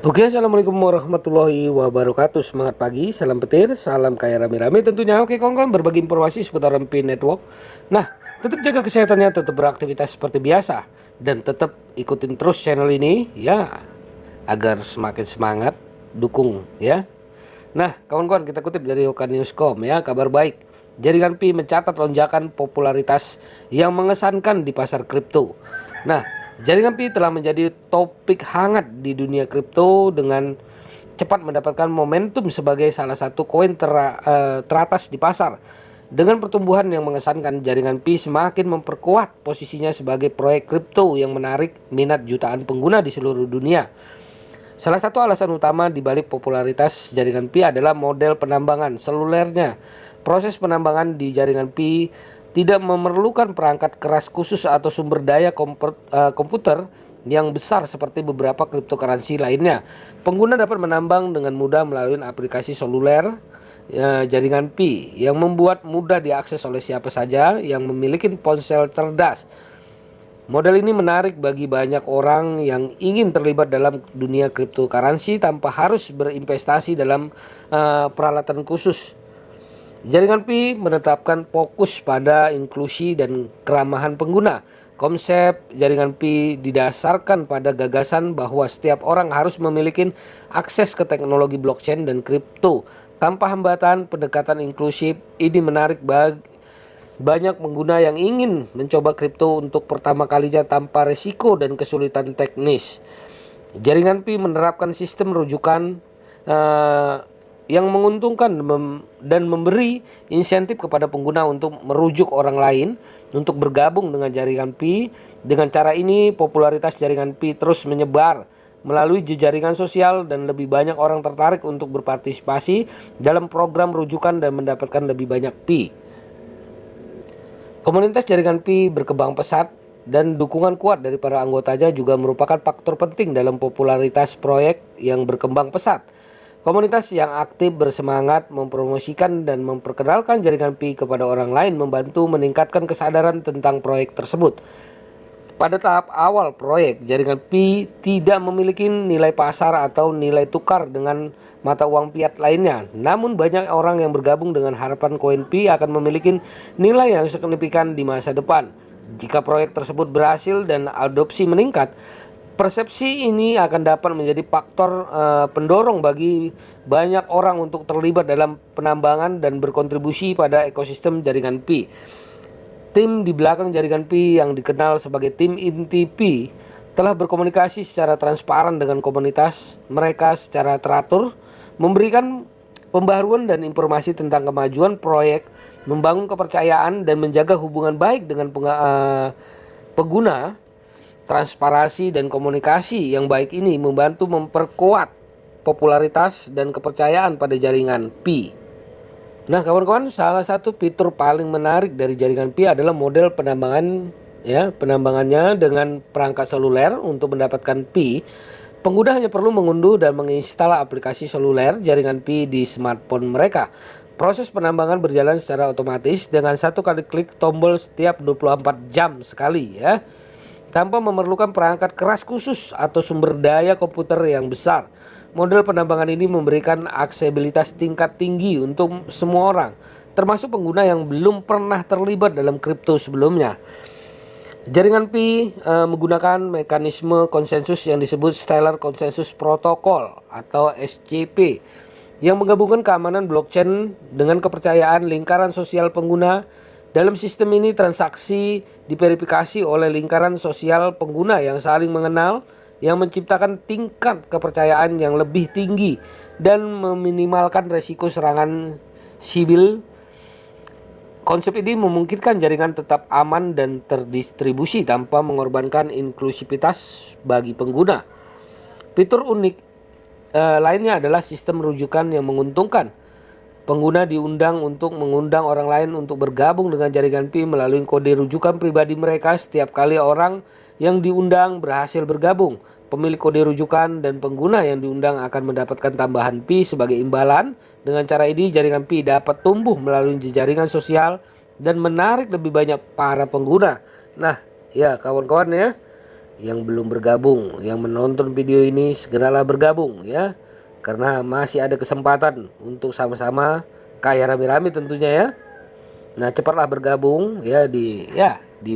Oke, assalamualaikum warahmatullahi wabarakatuh. Semangat pagi, salam petir, salam kaya rame-rame tentunya. Oke, kawan-kawan, berbagi informasi seputar MP Network. Nah, tetap jaga kesehatannya, tetap beraktivitas seperti biasa, dan tetap ikutin terus channel ini ya, agar semakin semangat, dukung ya. Nah, kawan-kawan, kita kutip dari Okanewscom ya, kabar baik. Jaringan Pi mencatat lonjakan popularitas yang mengesankan di pasar kripto. Nah, jaringan Pi telah menjadi topik hangat di dunia kripto dengan cepat mendapatkan momentum sebagai salah satu koin teratas di pasar. Dengan pertumbuhan yang mengesankan, jaringan Pi semakin memperkuat posisinya sebagai proyek kripto yang menarik minat jutaan pengguna di seluruh dunia. Salah satu alasan utama di balik popularitas jaringan Pi adalah model penambangan selulernya. Proses penambangan di jaringan Pi tidak memerlukan perangkat keras khusus atau sumber daya komputer yang besar seperti beberapa cryptocurrency lainnya. Pengguna dapat menambang dengan mudah melalui aplikasi seluler jaringan Pi yang membuat mudah diakses oleh siapa saja yang memiliki ponsel cerdas. Model ini menarik bagi banyak orang yang ingin terlibat dalam dunia cryptocurrency tanpa harus berinvestasi dalam peralatan khusus. Jaringan Pi menetapkan fokus pada inklusi dan keramahan pengguna. Konsep jaringan Pi didasarkan pada gagasan bahwa setiap orang harus memiliki akses ke teknologi blockchain dan kripto tanpa hambatan. Pendekatan inklusif ini menarik bagi banyak pengguna yang ingin mencoba kripto untuk pertama kalinya tanpa risiko dan kesulitan teknis. Jaringan Pi menerapkan sistem rujukan yang menguntungkan dan memberi insentif kepada pengguna untuk merujuk orang lain untuk bergabung dengan jaringan Pi. Dengan cara ini, popularitas jaringan Pi terus menyebar melalui jejaringan sosial dan lebih banyak orang tertarik untuk berpartisipasi dalam program rujukan dan mendapatkan lebih banyak Pi. Komunitas jaringan Pi berkembang pesat dan dukungan kuat dari para anggotanya juga merupakan faktor penting dalam popularitas proyek yang berkembang pesat. Komunitas yang aktif bersemangat mempromosikan dan memperkenalkan jaringan Pi kepada orang lain membantu meningkatkan kesadaran tentang proyek tersebut. Pada tahap awal proyek, jaringan Pi tidak memiliki nilai pasar atau nilai tukar dengan mata uang fiat lainnya. Namun banyak orang yang bergabung dengan harapan koin Pi akan memiliki nilai yang signifikan di masa depan. Jika proyek tersebut berhasil dan adopsi meningkat, persepsi ini akan dapat menjadi faktor pendorong bagi banyak orang untuk terlibat dalam penambangan dan berkontribusi pada ekosistem jaringan Pi. Tim di belakang jaringan Pi yang dikenal sebagai tim inti Pi telah berkomunikasi secara transparan dengan komunitas mereka secara teratur, memberikan pembaruan dan informasi tentang kemajuan proyek, membangun kepercayaan dan menjaga hubungan baik dengan pengguna. Transparansi dan komunikasi yang baik ini membantu memperkuat popularitas dan kepercayaan pada jaringan Pi. Nah, kawan-kawan, salah satu fitur paling menarik dari jaringan Pi adalah model penambangan penambangannya dengan perangkat seluler. Untuk mendapatkan Pi, pengguna hanya perlu mengunduh dan menginstal aplikasi seluler jaringan Pi di smartphone mereka. Proses penambangan berjalan secara otomatis dengan satu kali klik tombol setiap 24 jam sekali ya, tanpa memerlukan perangkat keras khusus atau sumber daya komputer yang besar. Model penambangan ini memberikan aksesibilitas tingkat tinggi untuk semua orang, termasuk pengguna yang belum pernah terlibat dalam kripto sebelumnya. Jaringan Pi menggunakan mekanisme konsensus yang disebut Stellar Consensus Protocol atau SCP, yang menggabungkan keamanan blockchain dengan kepercayaan lingkaran sosial pengguna. Dalam sistem ini, transaksi diverifikasi oleh lingkaran sosial pengguna yang saling mengenal, yang menciptakan tingkat kepercayaan yang lebih tinggi dan meminimalkan resiko serangan sibil. Konsep ini memungkinkan jaringan tetap aman dan terdistribusi tanpa mengorbankan inklusivitas bagi pengguna. Fitur unik lainnya adalah sistem rujukan yang menguntungkan. Pengguna diundang untuk mengundang orang lain untuk bergabung dengan jaringan Pi melalui kode rujukan pribadi mereka setiap kali orang yang diundang berhasil bergabung. Pemilik kode rujukan dan pengguna yang diundang akan mendapatkan tambahan Pi sebagai imbalan. Dengan cara ini, jaringan Pi dapat tumbuh melalui jaringan sosial dan menarik lebih banyak para pengguna. Nah, ya kawan-kawan ya, yang belum bergabung, yang menonton video ini segeralah bergabung ya. Karena masih ada kesempatan untuk sama-sama kaya rame-rame tentunya ya. Nah, cepatlah bergabung ya di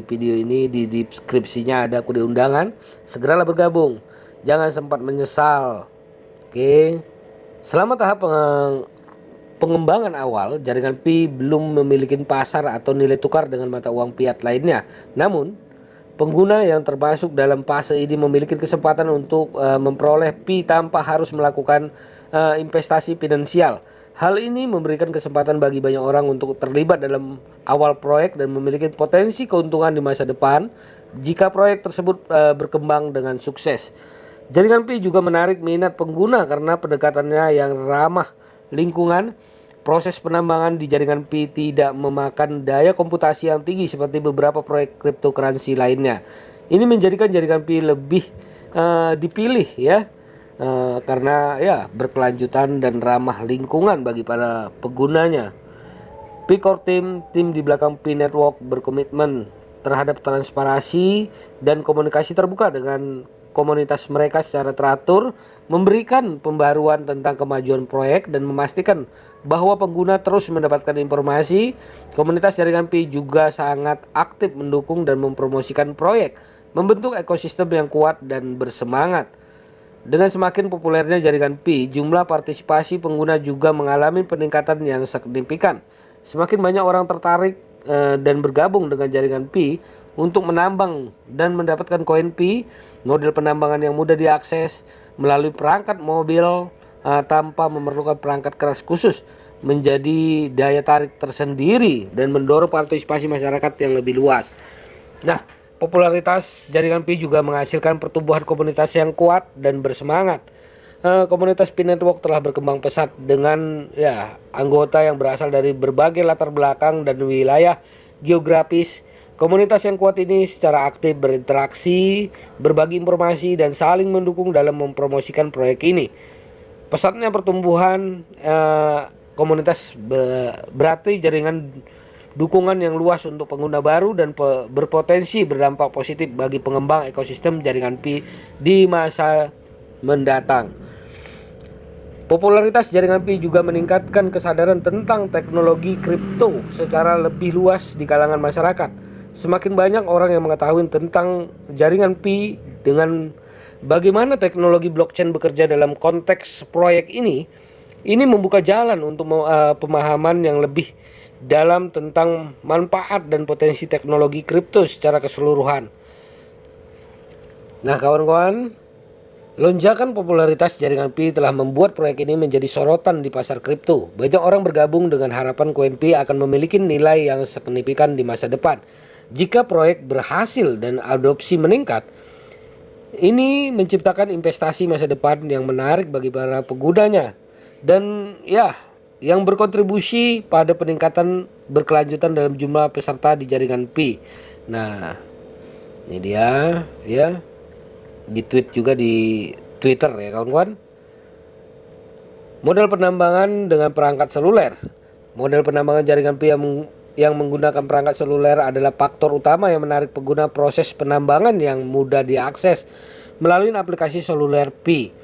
video ini, di deskripsinya ada kode undangan. Segeralah bergabung. Jangan sempat menyesal. Oke. Selama tahap pengembangan awal, jaringan Pi belum memiliki pasar atau nilai tukar dengan mata uang fiat lainnya. Namun, pengguna yang termasuk dalam fase ini memiliki kesempatan untuk memperoleh Pi tanpa harus melakukan investasi finansial. Hal ini memberikan kesempatan bagi banyak orang untuk terlibat dalam awal proyek dan memiliki potensi keuntungan di masa depan jika proyek tersebut berkembang dengan sukses. Jaringan Pi juga menarik minat pengguna karena pendekatannya yang ramah lingkungan. Proses penambangan di jaringan Pi tidak memakan daya komputasi yang tinggi seperti beberapa proyek cryptocurrency lainnya. Ini menjadikan jaringan Pi lebih dipilih ya. Karena ya berkelanjutan dan ramah lingkungan bagi para penggunanya. Pi Core tim di belakang Pi Network berkomitmen terhadap transparansi dan komunikasi terbuka dengan komunitas mereka secara teratur, memberikan pembaruan tentang kemajuan proyek dan memastikan bahwa pengguna terus mendapatkan informasi. Komunitas jaringan Pi juga sangat aktif mendukung dan mempromosikan proyek, membentuk ekosistem yang kuat dan bersemangat. Dengan semakin populernya jaringan Pi, jumlah partisipasi pengguna juga mengalami peningkatan yang signifikan. Semakin banyak orang tertarik dan bergabung dengan jaringan Pi untuk menambang dan mendapatkan koin Pi. Model penambangan yang mudah diakses melalui perangkat mobil tanpa memerlukan perangkat keras khusus menjadi daya tarik tersendiri dan mendorong partisipasi masyarakat yang lebih luas. Nah, popularitas jaringan Pi juga menghasilkan pertumbuhan komunitas yang kuat dan bersemangat. Komunitas Pi Network telah berkembang pesat dengan anggota yang berasal dari berbagai latar belakang dan wilayah geografis. Komunitas yang kuat ini secara aktif berinteraksi, berbagi informasi, dan saling mendukung dalam mempromosikan proyek ini. Pesatnya pertumbuhan komunitas berarti jaringan dukungan yang luas untuk pengguna baru dan berpotensi berdampak positif bagi pengembang ekosistem jaringan Pi di masa mendatang. Popularitas jaringan Pi juga meningkatkan kesadaran tentang teknologi kripto secara lebih luas di kalangan masyarakat. Semakin banyak orang yang mengetahui tentang jaringan Pi dengan bagaimana teknologi blockchain bekerja dalam konteks proyek ini membuka jalan untuk pemahaman yang lebih dalam tentang manfaat dan potensi teknologi kripto secara keseluruhan. Nah kawan-kawan, lonjakan popularitas jaringan Pi telah membuat proyek ini menjadi sorotan di pasar kripto. Banyak orang bergabung dengan harapan koin Pi akan memiliki nilai yang signifikan di masa depan. Jika proyek berhasil dan adopsi meningkat, ini menciptakan investasi masa depan yang menarik bagi para penggunanya dan yang berkontribusi pada peningkatan berkelanjutan dalam jumlah peserta di jaringan Pi. Nah, ini dia ya. Di tweet juga di Twitter ya kawan-kawan. Model penambangan dengan perangkat seluler. Model penambangan jaringan Pi yang menggunakan perangkat seluler adalah faktor utama yang menarik pengguna. Proses penambangan yang mudah diakses melalui aplikasi seluler Pi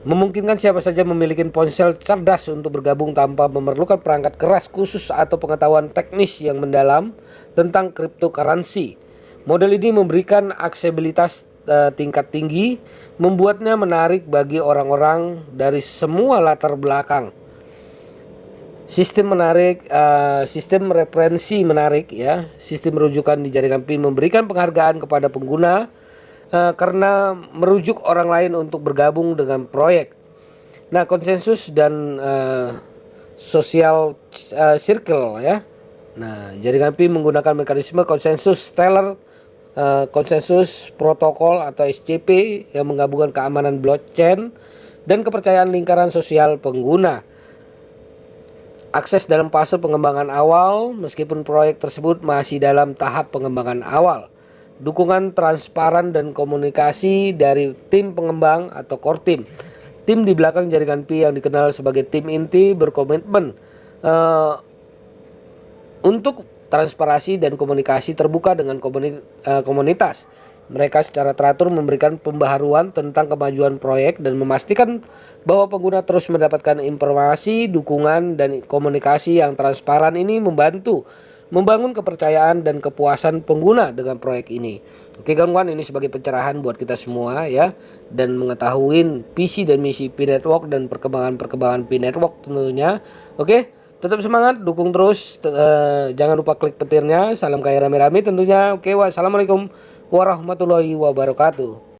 memungkinkan siapa saja memiliki ponsel cerdas untuk bergabung tanpa memerlukan perangkat keras khusus atau pengetahuan teknis yang mendalam tentang cryptocurrency. Model ini memberikan aksesibilitas tingkat tinggi, membuatnya menarik bagi orang-orang dari semua latar belakang. Sistem referensi menarik ya. Sistem rujukan di jaringan Pi memberikan penghargaan kepada pengguna karena merujuk orang lain untuk bergabung dengan proyek. Nah, konsensus dan social circle ya. Nah, jaringan Pi menggunakan mekanisme konsensus Stellar, konsensus protokol atau SCP yang menggabungkan keamanan blockchain dan kepercayaan lingkaran sosial pengguna. Akses dalam fase pengembangan awal, meskipun proyek tersebut masih dalam tahap pengembangan awal. Dukungan transparan dan komunikasi dari tim pengembang atau core team. Tim di belakang jaringan Pi yang dikenal sebagai tim inti berkomitmen untuk transparansi dan komunikasi terbuka dengan komunitas. Mereka secara teratur memberikan pembaharuan tentang kemajuan proyek dan memastikan bahwa pengguna terus mendapatkan informasi, dukungan, dan komunikasi yang transparan. Ini membantu membangun kepercayaan dan kepuasan pengguna dengan proyek ini. Oke kawan-kawan, ini sebagai pencerahan buat kita semua ya, dan mengetahui visi dan misi P-Network dan perkembangan P-Network tentunya. Oke, tetap semangat, dukung terus, jangan lupa klik petirnya. Salam kaya rame-rame tentunya. Oke, wassalamualaikum warahmatullahi wabarakatuh.